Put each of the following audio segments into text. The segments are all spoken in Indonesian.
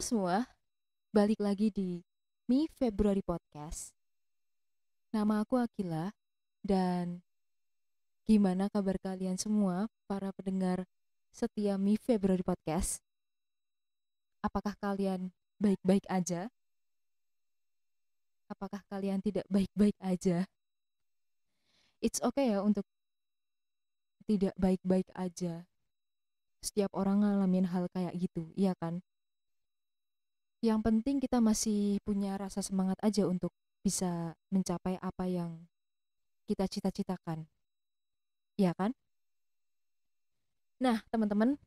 semua, balik lagi di Mi Februari Podcast. Nama aku Akila dan gimana kabar kalian semua para pendengar setia Mi Februari Podcast? Apakah kalian baik-baik aja? Apakah kalian tidak baik-baik aja? It's okay ya untuk tidak baik-baik aja. Setiap orang ngalamin hal kayak gitu, iya kan? Yang penting kita masih punya rasa semangat aja untuk bisa mencapai apa yang kita cita-citakan, iya kan? Nah, teman-teman,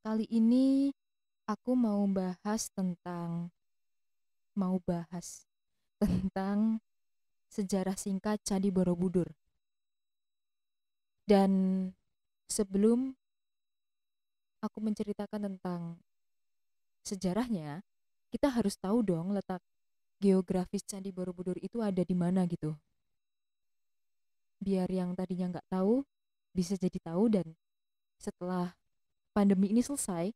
kali ini aku mau bahas tentang sejarah singkat Candi Borobudur. Dan sebelum aku menceritakan tentang sejarahnya, kita harus tahu dong letak geografis Candi Borobudur itu ada di mana gitu. Biar yang tadinya nggak tahu bisa jadi tahu, dan setelah pandemi ini selesai,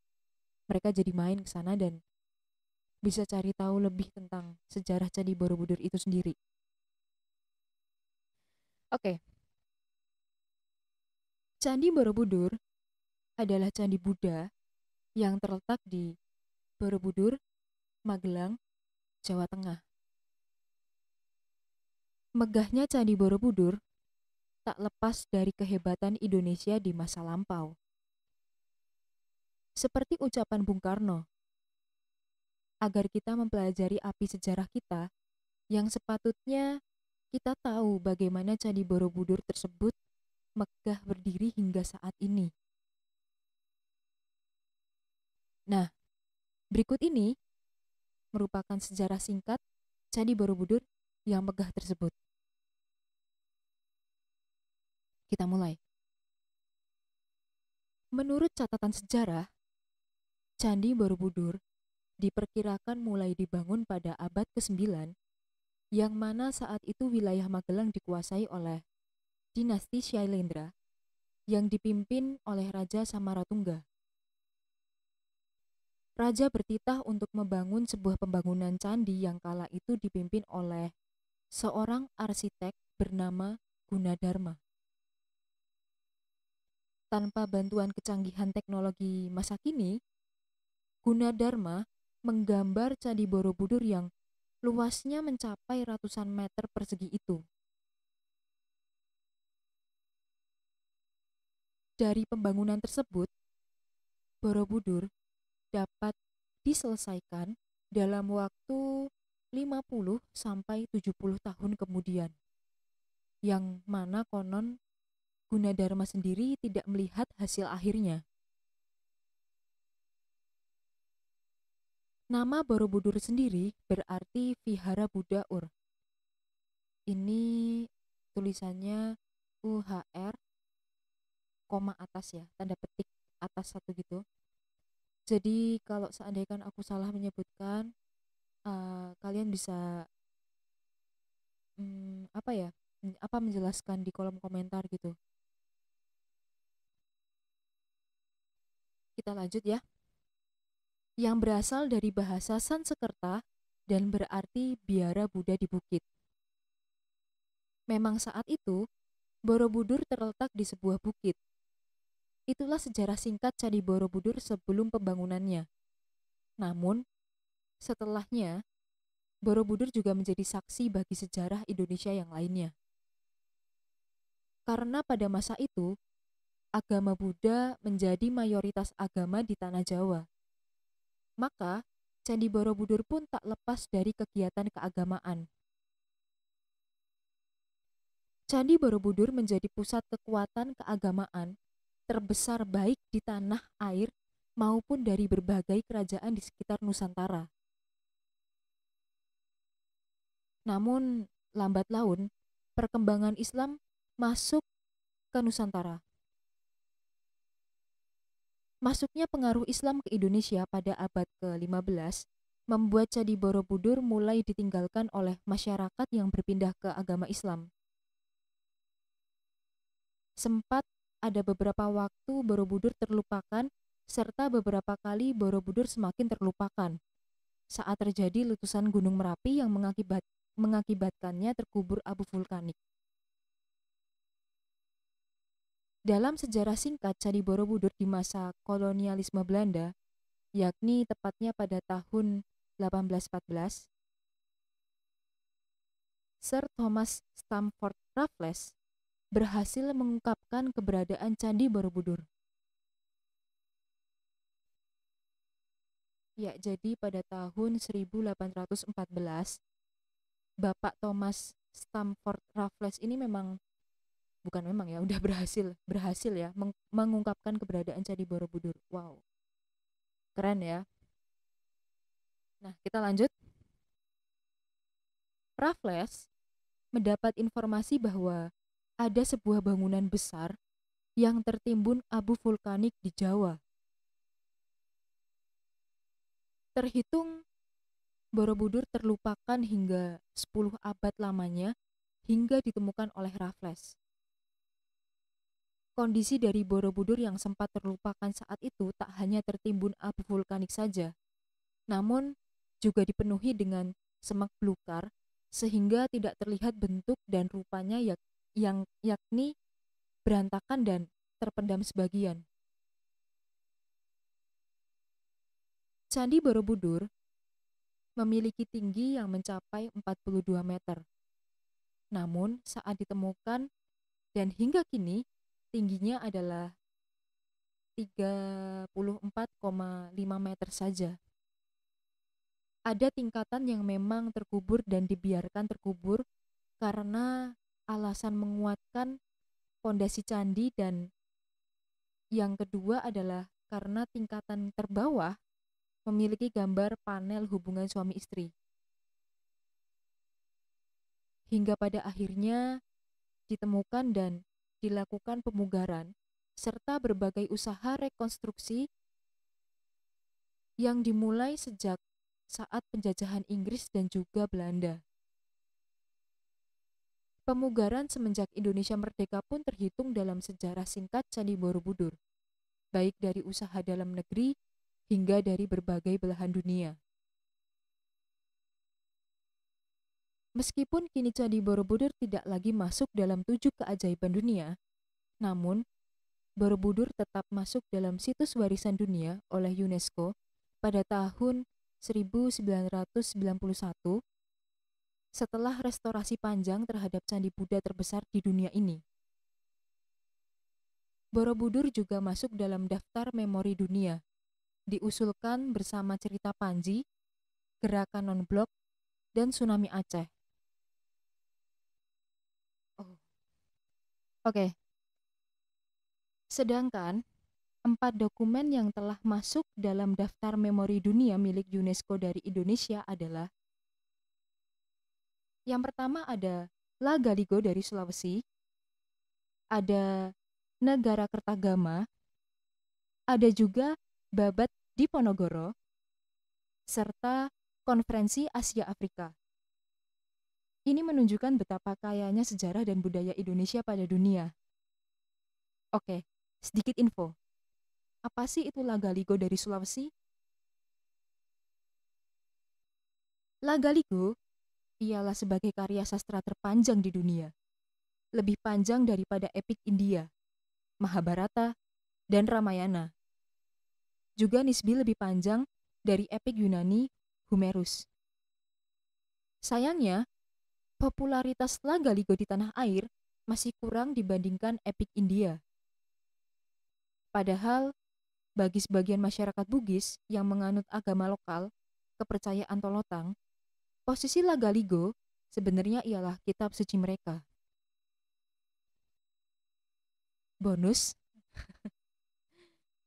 mereka jadi main ke sana dan bisa cari tahu lebih tentang sejarah Candi Borobudur itu sendiri. Oke, Candi Borobudur adalah candi Buddha yang terletak di Borobudur, Magelang, Jawa Tengah. Megahnya Candi Borobudur tak lepas dari kehebatan Indonesia di masa lampau. Seperti ucapan Bung Karno, agar kita mempelajari api sejarah kita, yang sepatutnya kita tahu bagaimana Candi Borobudur tersebut megah berdiri hingga saat ini. Nah, berikut ini merupakan sejarah singkat Candi Borobudur yang megah tersebut. Kita mulai. Menurut catatan sejarah, Candi Borobudur diperkirakan mulai dibangun pada abad ke-9, yang mana saat itu wilayah Magelang dikuasai oleh dinasti Syailendra yang dipimpin oleh Raja Samaratungga. Raja bertitah untuk membangun sebuah pembangunan candi yang kala itu dipimpin oleh seorang arsitek bernama Gunadarma. Tanpa bantuan kecanggihan teknologi masa kini, Gunadarma menggambar Candi Borobudur yang luasnya mencapai ratusan meter persegi itu. Dari pembangunan tersebut, Borobudur dapat diselesaikan dalam waktu 50 sampai 70 tahun kemudian, yang mana konon Gunadarma sendiri tidak melihat hasil akhirnya. Nama Borobudur sendiri berarti Vihara Buddha Ur. Ini tulisannya UHR, koma atas ya, tanda petik atas satu gitu. Jadi kalau seandainya aku salah menyebutkan, kalian bisa menjelaskan di kolom komentar gitu. Kita lanjut ya. Yang berasal dari bahasa Sanskerta dan berarti biara Buddha di bukit. Memang saat itu, Borobudur terletak di sebuah bukit. Itulah sejarah singkat Candi Borobudur sebelum pembangunannya. Namun, setelahnya, Borobudur juga menjadi saksi bagi sejarah Indonesia yang lainnya. Karena pada masa itu, agama Buddha menjadi mayoritas agama di tanah Jawa. Maka, Candi Borobudur pun tak lepas dari kegiatan keagamaan. Candi Borobudur menjadi pusat kekuatan keagamaan terbesar baik di tanah air maupun dari berbagai kerajaan di sekitar Nusantara. Namun, lambat laun, perkembangan Islam masuk ke Nusantara. Masuknya pengaruh Islam ke Indonesia pada abad ke-15 membuat Candi Borobudur mulai ditinggalkan oleh masyarakat yang berpindah ke agama Islam. Sempat ada beberapa waktu Borobudur terlupakan serta beberapa kali Borobudur semakin terlupakan saat terjadi letusan Gunung Merapi yang mengakibatkannya terkubur abu vulkanik. Dalam sejarah singkat Candi Borobudur di masa kolonialisme Belanda, yakni tepatnya pada tahun 1814, Sir Thomas Stamford Raffles berhasil mengungkapkan keberadaan Candi Borobudur. Ya, jadi pada tahun 1814, Bapak Thomas Stamford Raffles ini udah berhasil ya mengungkapkan keberadaan Candi Borobudur. Wow, keren ya. Nah, kita lanjut. Raffles mendapat informasi bahwa ada sebuah bangunan besar yang tertimbun abu vulkanik di Jawa. Terhitung Borobudur terlupakan hingga 10 abad lamanya hingga ditemukan oleh Raffles. Kondisi dari Borobudur yang sempat terlupakan saat itu tak hanya tertimbun abu vulkanik saja, namun juga dipenuhi dengan semak belukar sehingga tidak terlihat bentuk dan rupanya yakni berantakan dan terpendam sebagian. Candi Borobudur memiliki tinggi yang mencapai 42 meter. Namun saat ditemukan dan hingga kini tingginya adalah 34,5 meter saja. Ada tingkatan yang memang terkubur dan dibiarkan terkubur karena alasan menguatkan fondasi candi, dan yang kedua adalah karena tingkatan terbawah memiliki gambar panel hubungan suami istri. Hingga pada akhirnya ditemukan dan dilakukan pemugaran serta berbagai usaha rekonstruksi yang dimulai sejak saat penjajahan Inggris dan juga Belanda. Pemugaran semenjak Indonesia merdeka pun terhitung dalam sejarah singkat Candi Borobudur, baik dari usaha dalam negeri hingga dari berbagai belahan dunia. Meskipun kini Candi Borobudur tidak lagi masuk dalam 7 keajaiban dunia, namun Borobudur tetap masuk dalam situs warisan dunia oleh UNESCO pada tahun 1991 setelah restorasi panjang terhadap candi Buddha terbesar di dunia ini. Borobudur juga masuk dalam daftar memori dunia, diusulkan bersama cerita Panji, gerakan non-blok, dan tsunami Aceh. Oke. Sedangkan 4 dokumen yang telah masuk dalam daftar memori dunia milik UNESCO dari Indonesia adalah: yang pertama ada La Galigo dari Sulawesi, ada Negara Kertagama, ada juga Babat Diponegoro, serta Konferensi Asia Afrika. Ini menunjukkan betapa kayanya sejarah dan budaya Indonesia pada dunia. Oke, sedikit info. Apa sih itu La Galigo dari Sulawesi? La Galigo ialah sebagai karya sastra terpanjang di dunia. Lebih panjang daripada epik India, Mahabharata, dan Ramayana. Juga nisbi lebih panjang dari epik Yunani, Homerus. Sayangnya, popularitas La Galigo di tanah air masih kurang dibandingkan epik India. Padahal, bagi sebagian masyarakat Bugis yang menganut agama lokal, kepercayaan Tolotang, posisi La Galigo sebenarnya ialah kitab suci mereka. Bonus,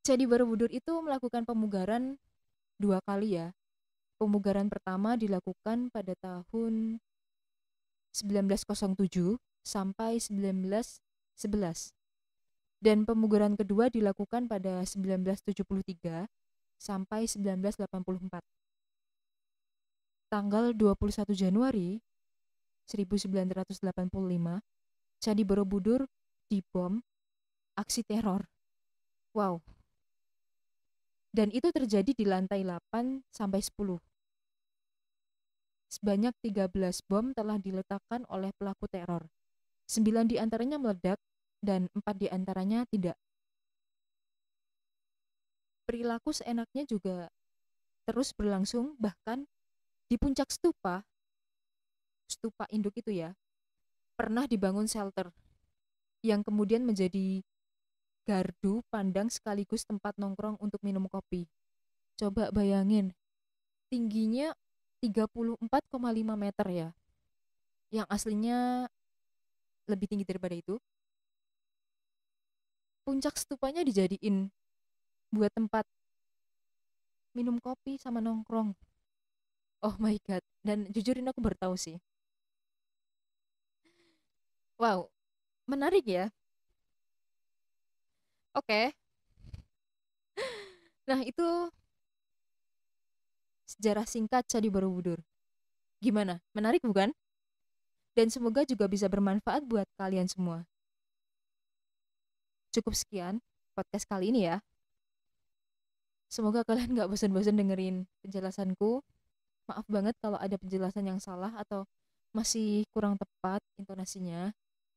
Candi Borobudur itu melakukan pemugaran 2 kali ya. Pemugaran pertama dilakukan pada tahun 1907 sampai 1911. Dan pemugaran kedua dilakukan pada 1973 sampai 1984. Tanggal 21 Januari 1985, Candi Borobudur dibom aksi teror. Wow. Dan itu terjadi di lantai 8 sampai 10. Sebanyak 13 bom telah diletakkan oleh pelaku teror. 9 diantaranya meledak dan 4 diantaranya tidak. Perilaku seenaknya juga terus berlangsung, bahkan di puncak stupa, stupa induk itu ya, pernah dibangun shelter yang kemudian menjadi gardu pandang sekaligus tempat nongkrong untuk minum kopi. Coba bayangin, tingginya 34,5 meter ya, yang aslinya lebih tinggi daripada itu. Puncak stupanya dijadiin buat tempat minum kopi sama nongkrong. Oh my god, dan jujurin aku baru tahu sih. Wow, menarik ya. Oke, nah itu sejarah singkat Candi Borobudur. Gimana? Menarik bukan? Dan semoga juga bisa bermanfaat buat kalian semua. Cukup sekian podcast kali ini ya. Semoga kalian gak bosan-bosan dengerin penjelasanku. Maaf banget kalau ada penjelasan yang salah atau masih kurang tepat intonasinya.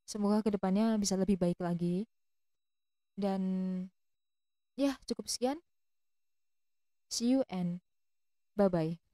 Semoga kedepannya bisa lebih baik lagi. Dan ya, cukup sekian. See you and bye-bye.